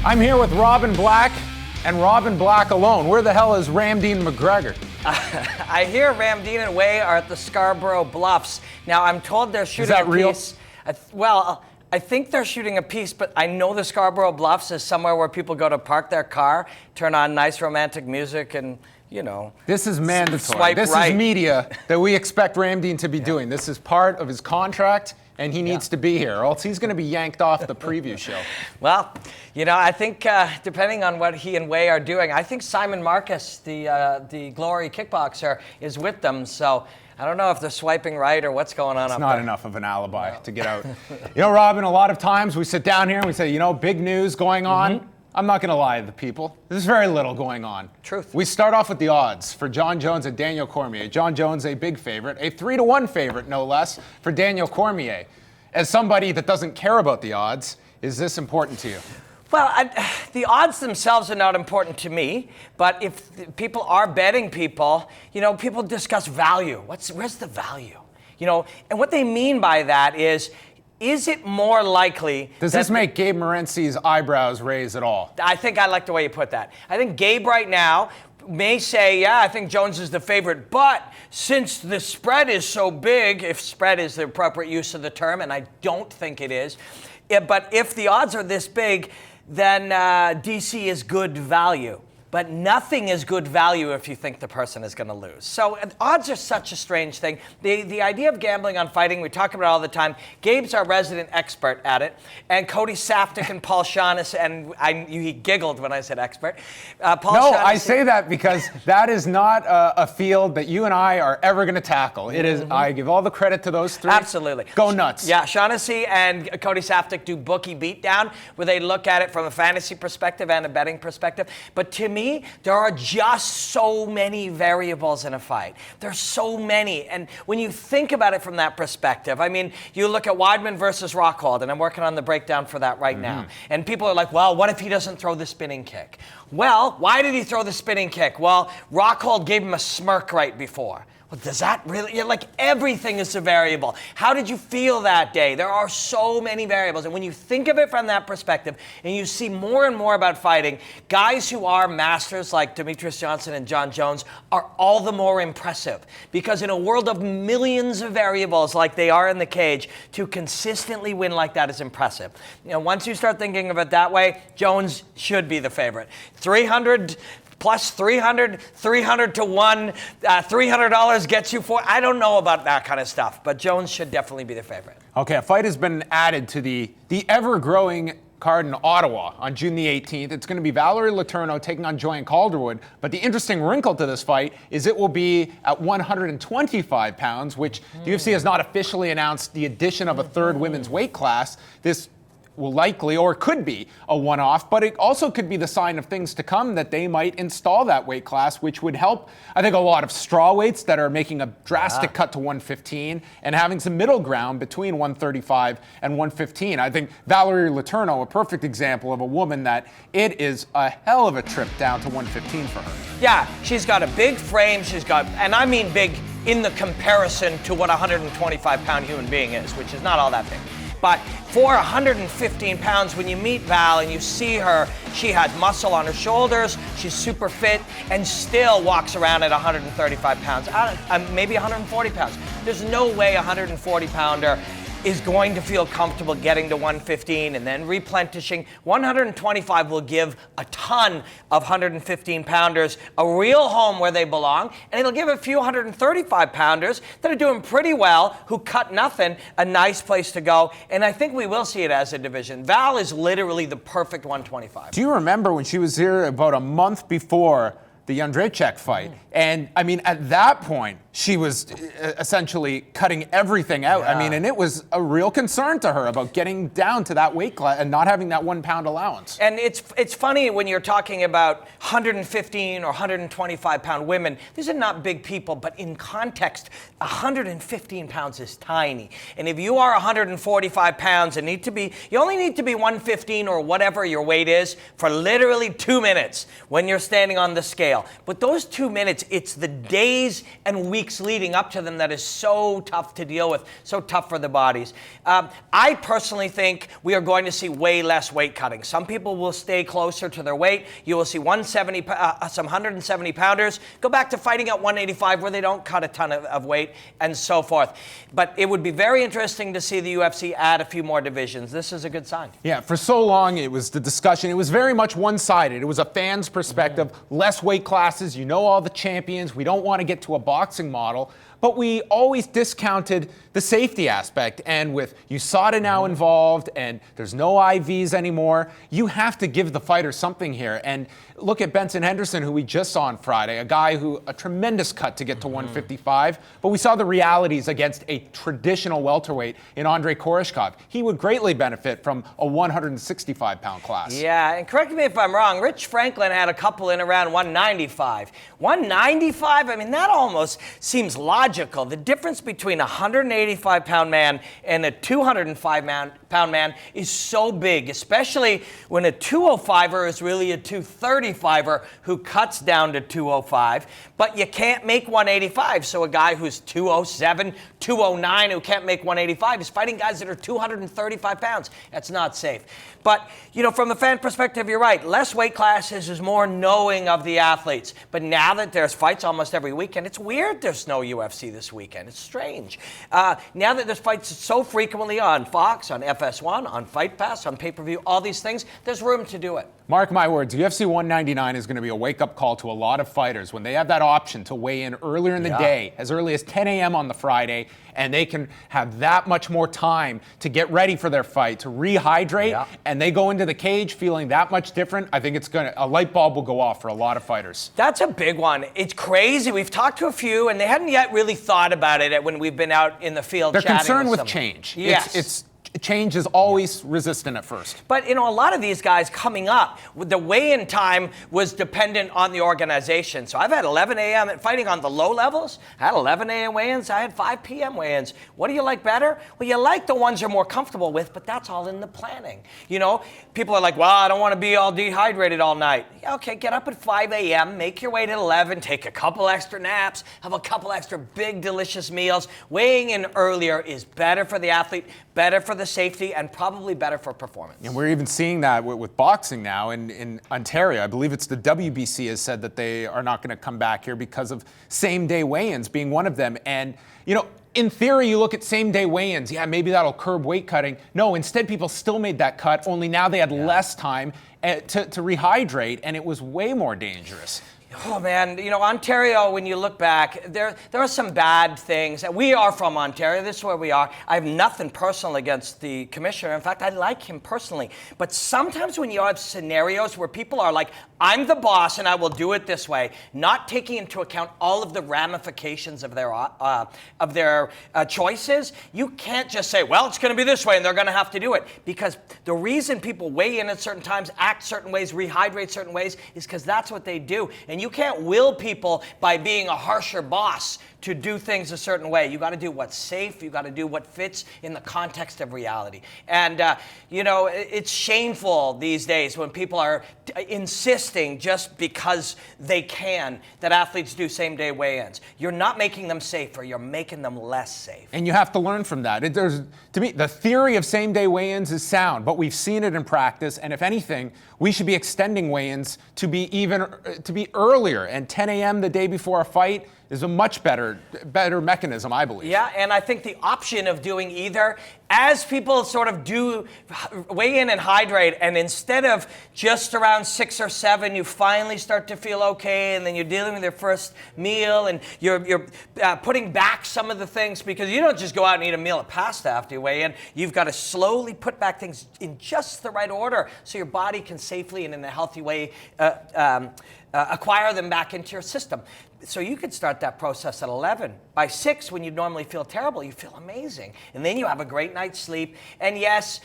I'm here with Robin Black and Robin Black alone. Where the hell is Ramdean McGregor? I hear Ramdean and Way are at the Scarborough Bluffs. Now, I'm told they're shooting a real? piece. I think they're shooting a piece, but I know the Scarborough Bluffs is somewhere where people go to park their car, turn on nice romantic music, and, you know. This is mandatory. Swipe this right. is media that we expect Ramdean to be doing. This is part of his contract, and he needs to be here, or else he's going to be yanked off the preview show. Well, you know, I think depending on what he and Way are doing, I think Simon Marcus, the Glory kickboxer, is with them. So I don't know if they're swiping right or what's going on up there. It's not enough of an alibi to get out. You know, Robin, a lot of times we sit down here and we say, you know, big news going on. I'm not going to lie to the people. There's very little going on. Truth. We start off with the odds for Jon Jones and Daniel Cormier. Jon Jones, a big favorite, a 3-1 favorite, no less, for Daniel Cormier. As somebody that doesn't care about the odds, is this important to you? Well, the odds themselves are not important to me, but if people are betting people, you know, people discuss value. Where's the value? You know, and what they mean by that is it more likely... Does this make Gabe Morency's eyebrows raise at all? I think I like the way you put that. I think Gabe right now may say, yeah, I think Jones is the favorite, but since the spread is so big, if spread is the appropriate use of the term, and I don't think it is, but if the odds are this big, then DC is good value. But nothing is good value if you think the person is going to lose. So odds are such a strange thing. The idea of gambling on fighting, we talk about it all the time. Gabe's our resident expert at it. And Cody Saftik and Paul Shaughnessy, and he giggled when I said expert. I say that because that is not a field that you and I are ever going to tackle. It is. I give all the credit to those three. Absolutely. Go nuts. Yeah, Shaughnessy and Cody Saftik do bookie beatdown, where they look at it from a fantasy perspective and a betting perspective. But to me, there are just so many variables in a fight. There's so many. And when you think about it from that perspective, I mean, you look at Weidman versus Rockhold, and I'm working on the breakdown for that right now. And people are like, well, what if he doesn't throw the spinning kick? Well, why did he throw the spinning kick? Well, Rockhold gave him a smirk right before. Well, does that really, like everything is a variable. How did you feel that day? There are so many variables. And when you think of it from that perspective and you see more and more about fighting, guys who are masters like Demetrius Johnson and Jon Jones are all the more impressive. Because in a world of millions of variables like they are in the cage, to consistently win like that is impressive. You know, once you start thinking of it that way, Jones should be the favorite. 300 plus 300 to 1, $300 gets you I don't know about that kind of stuff, but Jones should definitely be the favorite. Okay, a fight has been added to the ever-growing card in Ottawa on June the 18th. It's going to be Valerie Letourneau taking on Joanne Calderwood, but the interesting wrinkle to this fight is it will be at 125 pounds, which the UFC has not officially announced the addition of a third women's weight class. This will likely, or could be, a one-off, but it also could be the sign of things to come that they might install that weight class, which would help, I think, a lot of straw weights that are making a drastic cut to 115 and having some middle ground between 135 and 115. I think Valerie Letourneau, a perfect example of a woman that it is a hell of a trip down to 115 for her. Yeah, she's got a big frame, and I mean big in the comparison to what a 125-pound human being is, which is not all that big. But for 115 pounds, when you meet Val and you see her, she has muscle on her shoulders, she's super fit, and still walks around at 135 pounds, maybe 140 pounds. There's no way a 140-pounder is going to feel comfortable getting to 115 and then replenishing. 125 will give a ton of 115-pounders a real home where they belong, and it'll give a few 135-pounders that are doing pretty well, who cut nothing, a nice place to go, and I think we will see it as a division. Val is literally the perfect 125. Do you remember when she was here about a month before the Jędrzejczyk fight? And I mean, at that point, she was essentially cutting everything out. Yeah. I mean, and it was a real concern to her about getting down to that weight class and not having that 1 pound allowance. And it's funny when you're talking about 115 or 125 pound women. These are not big people, but in context, 115 pounds is tiny. And if you are 145 pounds and you only need to be 115 or whatever your weight is for literally 2 minutes when you're standing on the scale. But those 2 minutes, it's the days and weeks weeks leading up to them that is so tough to deal with, so tough for the bodies. I personally think we are going to see way less weight cutting. Some people will stay closer to their weight. You will see 170, some 170 pounders go back to fighting at 185 where they don't cut a ton of weight and so forth. But it would be very interesting to see the UFC add a few more divisions. This is a good sign. Yeah, for so long it was the discussion. It was very much one-sided. It was a fan's perspective, less weight classes, you know all the champions. We don't want to get to a boxing model. But we always discounted the safety aspect. And with USADA now involved and there's no IVs anymore, you have to give the fighter something here. And look at Benson Henderson, who we just saw on Friday, a guy who, a tremendous cut to get to 155. But we saw the realities against a traditional welterweight in Andrei Koreshkov. He would greatly benefit from a 165-pound class. Yeah, and correct me if I'm wrong, Rich Franklin had a couple in around 195. 195, I mean, that almost seems logical. The difference between a 185-pound man and a 205-pound man is so big, especially when a 205er is really a 235er who cuts down to 205. But you can't make 185, so a guy who's 207, 209 who can't make 185 is fighting guys that are 235 pounds. That's not safe. But, you know, from a fan perspective, you're right. Less weight classes is more knowing of the athletes. But now that there's fights almost every weekend, it's weird there's no UFC this weekend. It's strange. Now that there's fights so frequently on Fox, on FS1, on Fight Pass, on pay-per-view, all these things, there's room to do it. Mark my words, UFC 199 is going to be a wake-up call to a lot of fighters when they have that option to weigh in earlier in the day, as early as 10 a.m. on the Friday, and they can have that much more time to get ready for their fight, to rehydrate, and they go into the cage feeling that much different. I think a light bulb will go off for a lot of fighters. That's a big one. It's crazy. We've talked to a few, and they hadn't yet really thought about it when we've been out in the field They're chatting concerned with them. change. Yes. Change is always resistant at first. But, you know, a lot of these guys coming up, the weigh-in time was dependent on the organization. So I've had 11 a.m. fighting on the low levels. I had 11 a.m. weigh-ins. I had 5 p.m. weigh-ins. What do you like better? Well, you like the ones you're more comfortable with, but that's all in the planning. You know, people are like, well, I don't want to be all dehydrated all night. Yeah, okay, get up at 5 a.m., make your weight at 11, take a couple extra naps, have a couple extra big, delicious meals. Weighing in earlier is better for the athlete, better for the safety, and probably better for performance. And we're even seeing that with boxing now in Ontario. I believe it's the WBC has said that they are not going to come back here because of same-day weigh-ins being one of them. And, you know, in theory, you look at same-day weigh-ins, yeah, maybe that'll curb weight cutting. No, instead, people still made that cut, only now they had less time to rehydrate, and it was way more dangerous. Oh, man, you know, Ontario, when you look back, there are some bad things. We are from Ontario. This is where we are. I have nothing personal against the commissioner. In fact, I like him personally. But sometimes when you have scenarios where people are like, I'm the boss and I will do it this way, not taking into account all of the ramifications of their choices, you can't just say, well, it's going to be this way and they're going to have to do it. Because the reason people weigh in at certain times, act certain ways, rehydrate certain ways, is because that's what they do. And you can't will people by being a harsher boss to do things a certain way. You got to do what's safe. You got to do what fits in the context of reality. And, you know, it's shameful these days when people are insisting just because they can that athletes do same-day weigh-ins. You're not making them safer. You're making them less safe. And you have to learn from that. To me, the theory of same-day weigh-ins is sound, but we've seen it in practice. And if anything, we should be extending weigh-ins to be earlier. And 10 a.m. the day before a fight is a much better mechanism, I believe. Yeah, and I think the option of doing either, as people sort of do weigh in and hydrate, and instead of just around 6 or 7, you finally start to feel okay, and then you're dealing with your first meal, and you're putting back some of the things, because you don't just go out and eat a meal of pasta after you weigh in. You've got to slowly put back things in just the right order so your body can safely and in a healthy way acquire them back into your system. So you could start that process at 11. By 6, when you normally feel terrible, you feel amazing. And then you have a great night's sleep. And yes,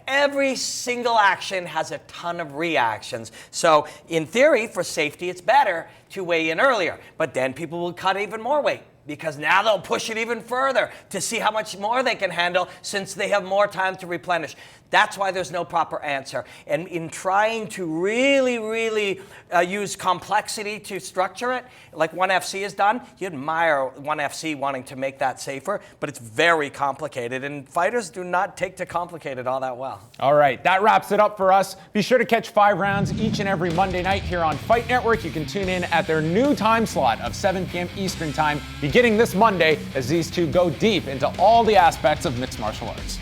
every single action has a ton of reactions. So in theory, for safety, it's better to weigh in earlier. But then people will cut even more weight, because now they'll push it even further to see how much more they can handle since they have more time to replenish. That's why there's no proper answer. And in trying to really use complexity to structure it, like ONE FC has done, you admire ONE FC wanting to make that safer, but it's very complicated, and fighters do not take to complicated all that well. All right, that wraps it up for us. Be sure to catch 5 rounds each and every Monday night here on Fight Network. You can tune in at their new time slot of 7 p.m. Eastern Time, beginning this Monday, as these two go deep into all the aspects of mixed martial arts.